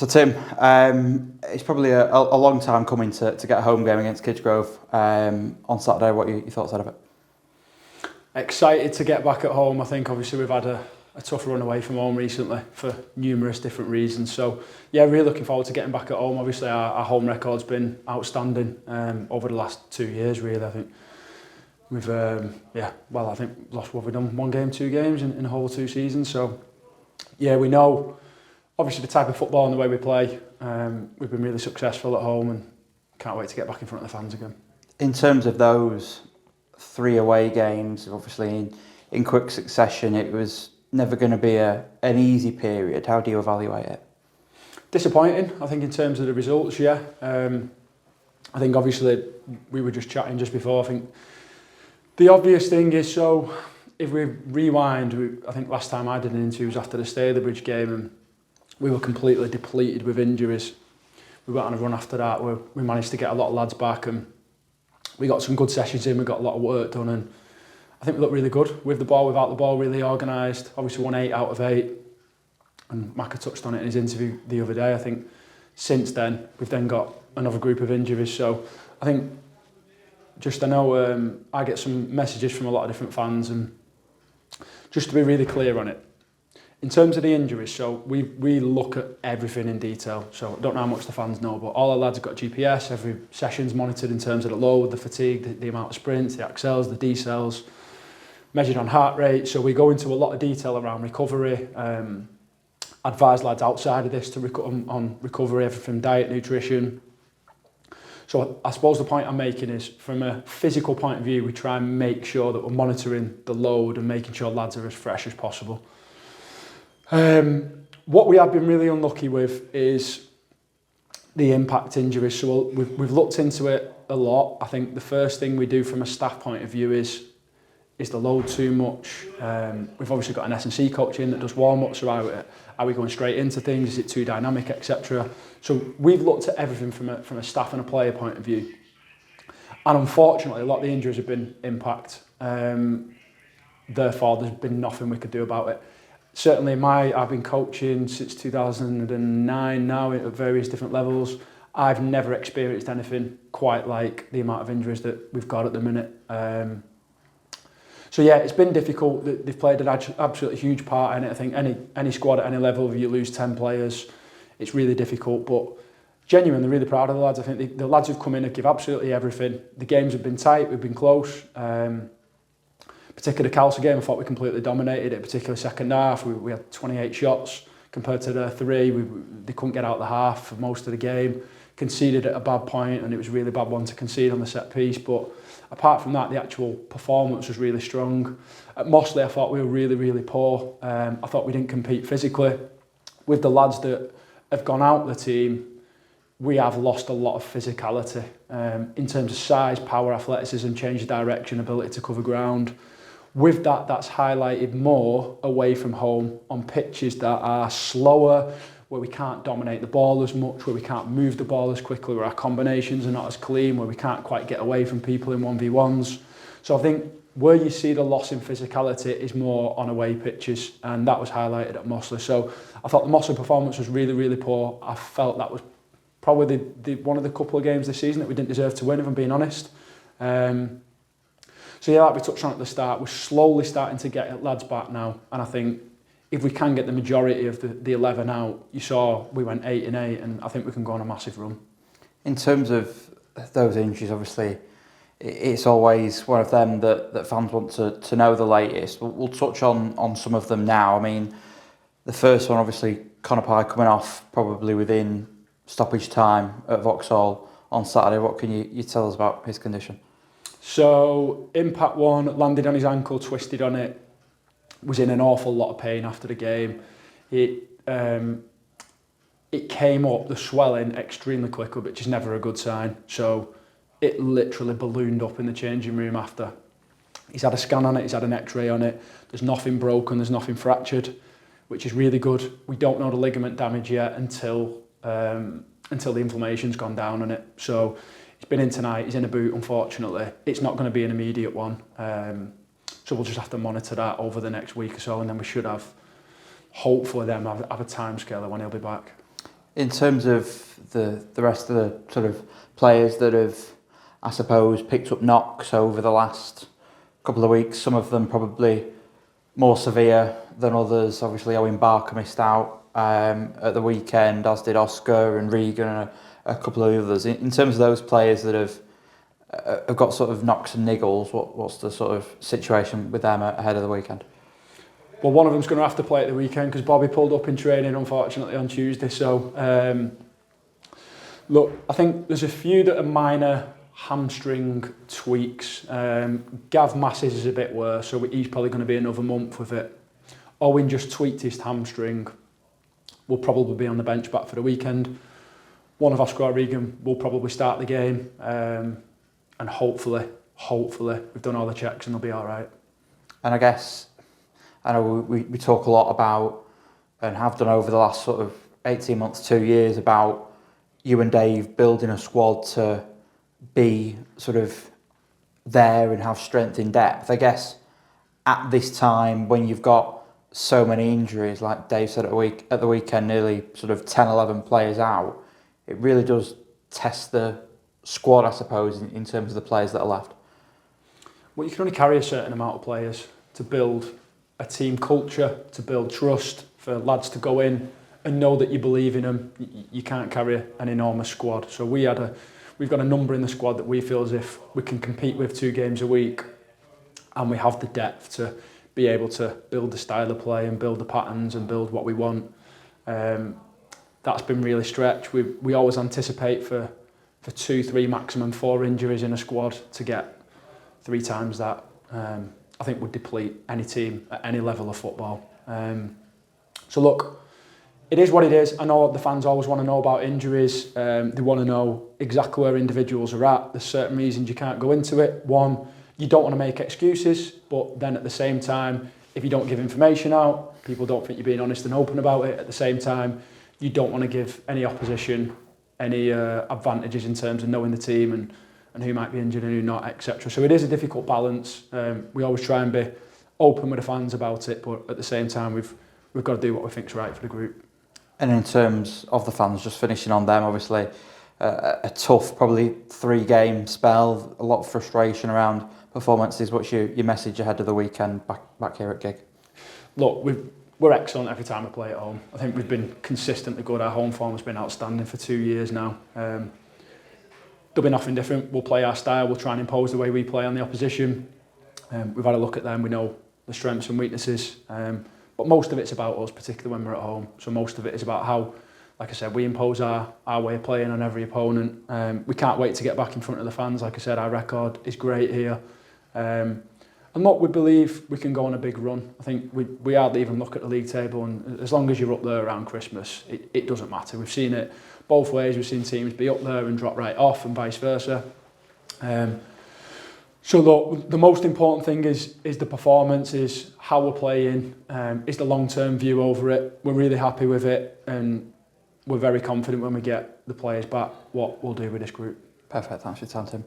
So Tim, it's probably a long time coming to get a home game against Kidsgrove on Saturday. What are your thoughts out of it? Excited to get back at home. I think obviously we've had a tough run away from home recently for numerous different reasons. So yeah, really looking forward to getting back at home. Obviously our home record's been outstanding over the last 2 years really. I think we've I think lost what we've done, 1 game, 2 games in the whole 2 seasons. So yeah, we know obviously the type of football and the way we play. We've been really successful at home and can't wait to get back in front of the fans again. In terms of those 3 away games, obviously in quick succession, it was never going to be an easy period. How do you evaluate it? Disappointing, I think, in terms of the results, yeah. I think obviously we were just chatting just before. I think the obvious thing is, so if we rewind, I think last time I did an interview was after the Stalybridge game and we were completely depleted with injuries. We went on a run after that where we managed to get a lot of lads back and we got some good sessions in, we got a lot of work done and I think we looked really good with the ball, without the ball, really organised. Obviously won 8 out of 8 and Macca touched on it in his interview the other day. I think since then we've then got another group of injuries, so I think I know I get some messages from a lot of different fans and just to be really clear on it, in terms of the injuries, so we look at everything in detail. So I don't know how much the fans know, but all our lads have got GPS. Every session's monitored in terms of the load, the fatigue, the amount of sprints, the accels, the decels, measured on heart rate. So we go into a lot of detail around recovery. Advise lads outside of this to on recovery, everything from diet, nutrition. So I suppose the point I'm making is, from a physical point of view, we try and make sure that we're monitoring the load and making sure lads are as fresh as possible. What we have been really unlucky with is the impact injuries. So we've looked into it a lot. I think the first thing we do from a staff point of view is the load too much? We've obviously got an S&C coach in that does warm-ups. So are we going straight into things? Is it too dynamic, etc.? So we've looked at everything from a staff and a player point of view. And unfortunately, a lot of the injuries have been impact. Therefore, there's been nothing we could do about it. Certainly I've been coaching since 2009 now at various different levels. I've never experienced anything quite like the amount of injuries that we've got at the minute. So yeah, it's been difficult. They've played an absolutely huge part in it. I think any squad at any level, if you lose 10 players, it's really difficult. But genuinely really proud of the lads. I think the lads who've come in have given absolutely everything. The games have been tight, we've been close. Particularly the Calcer game, I thought we completely dominated it, particularly second half. We had 28 shots compared to their 3. They couldn't get out the half for most of the game. Conceded at a bad point, and it was a really bad one to concede on the set piece. But apart from that, the actual performance was really strong. At Mossley, I thought we were really, really poor. I thought we didn't compete physically. With the lads that have gone out the team, we have lost a lot of physicality in terms of size, power, athleticism, change of direction, ability to cover ground. With that, that's highlighted more away from home on pitches that are slower, where we can't dominate the ball as much, where we can't move the ball as quickly, where our combinations are not as clean, where we can't quite get away from people in 1v1s. So I think where you see the loss in physicality is more on away pitches, and that was highlighted at Mossley. So I thought the Mossley performance was really, really poor. I felt that was probably one of the couple of games this season that we didn't deserve to win, if I'm being honest. So yeah, like we touched on at the start, we're slowly starting to get lads back now, and I think if we can get the majority of the 11 out, you saw we went 8-8, and I think we can go on a massive run. In terms of those injuries, obviously, it's always one of them that fans want to know the latest. We'll touch on some of them now. I mean, the first one, obviously, Connor Pye coming off probably within stoppage time at Vauxhall on Saturday. What can you tell us about his condition? So, impact 1, landed on his ankle, twisted on it, was in an awful lot of pain after the game. It came up, the swelling, extremely quickly, which is never a good sign. So it literally ballooned up in the changing room after. He's had a scan on it, he's had an x-ray on it. There's nothing broken, there's nothing fractured, which is really good. We don't know the ligament damage yet until the inflammation's gone down on it. So he's been in tonight, he's in a boot, unfortunately. It's not going to be an immediate one. So we'll just have to monitor that over the next week or so, and then we should have, hopefully, have a time scale of when he'll be back. In terms of the rest of the sort of players that have, I suppose, picked up knocks over the last couple of weeks, some of them probably more severe than others. Obviously, Owen Barker missed out at the weekend, as did Oscar and Regan and a couple of others. In terms of those players that have got sort of knocks and niggles, what's the sort of situation with them ahead of the weekend? Well, one of them's going to have to play at the weekend because Bobby pulled up in training, unfortunately, on Tuesday. So, look, I think there's a few that are minor hamstring tweaks. Gav Masses is a bit worse, so he's probably going to be another month with it. Owen just tweaked his hamstring. Will probably be on the bench back for the weekend. One of Oscar Regan will probably start the game. And hopefully, we've done all the checks and they'll be all right. And I guess, I know we talk a lot about, and have done over the last sort of 18 months, 2 years, about you and Dave building a squad to be sort of there and have strength in depth. I guess at this time when you've got so many injuries, like Dave said at the weekend, nearly sort of 10, 11 players out, it really does test the squad, I suppose, in terms of the players that are left. Well, you can only carry a certain amount of players to build a team culture, to build trust, for lads to go in and know that you believe in them. You can't carry an enormous squad. So we've got a number in the squad that we feel as if we can compete with 2 games a week, and we have the depth to be able to build the style of play and build the patterns and build what we want. That's been really stretched. We always anticipate for 2, 3, maximum 4 injuries in a squad. To get 3 times that, I think would deplete any team at any level of football. So look, it is what it is. I know the fans always want to know about injuries. They want to know exactly where individuals are at. There's certain reasons you can't go into it. One, you don't want to make excuses, but then at the same time, if you don't give information out, people don't think you're being honest and open about it. At the same time, you don't want to give any opposition any advantages in terms of knowing the team and who might be injured and who not, etc. So it is a difficult balance. We always try and be open with the fans about it, but at the same time, we've got to do what we think's right for the group. And in terms of the fans, just finishing on them, obviously a tough, probably 3-game spell, a lot of frustration around performances. What's your message ahead of the weekend back here at Gig? Look, we're excellent every time we play at home. I think we've been consistently good. Our home form has been outstanding for 2 years now. There'll be nothing different. We'll play our style. We'll try and impose the way we play on the opposition. We've had a look at them. We know the strengths and weaknesses. But most of it's about us, particularly when we're at home. So most of it is about how, like I said, we impose our way of playing on every opponent. We can't wait to get back in front of the fans. Like I said, our record is great here. And look, we believe we can go on a big run. I think we hardly even look at the league table, and as long as you're up there around Christmas, it doesn't matter. We've seen it both ways. We've seen teams be up there and drop right off, and vice versa. So look, the most important thing is the performance, is how we're playing, is the long-term view over it. We're really happy with it, and we're very confident when we get the players back what we'll do with this group. Perfect. Thanks for your time, Tim.